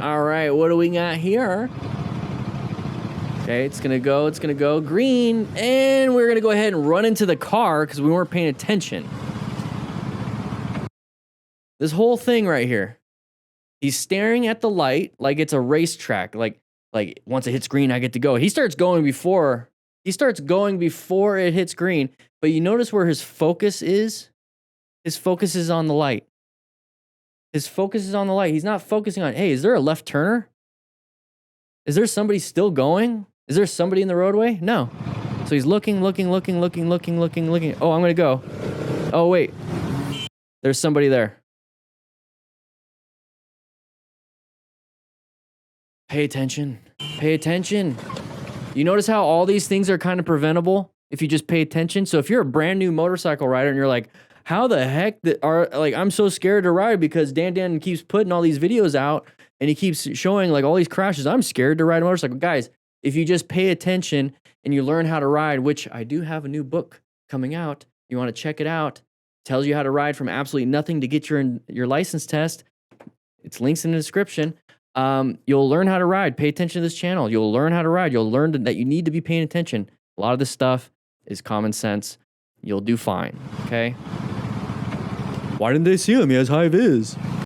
All right, what do we got here? Okay, it's gonna go green, and we're gonna go ahead and run into the car because we weren't paying attention. This whole thing right here. He's staring at the light like it's a racetrack. Like once it hits green, I get to go. He starts going before it hits green. But you notice where his focus is? His focus is on the light. His focus is on the light. He's not focusing on, hey, is there a left turner? Is there somebody still going? Is there somebody in the roadway? No. So he's looking. Oh, I'm gonna go. Oh, wait. There's somebody there. Pay attention. Pay attention. You notice how all these things are kind of preventable if you just pay attention? So if you're a brand new motorcycle rider and you're like, how the heck I'm so scared to ride because Dan keeps putting all these videos out and he keeps showing like all these crashes. I'm scared to ride a motorcycle. Guys, if you just pay attention and you learn how to ride, which I do have a new book coming out. You want to check it out. It tells you how to ride from absolutely nothing to get your license test. It's links in the description. You'll learn how to ride. Pay attention to this channel. You'll learn how to ride. You'll learn that you need to be paying attention. A lot of this stuff is common sense. You'll do fine, okay? Why didn't they see him? He has high vis.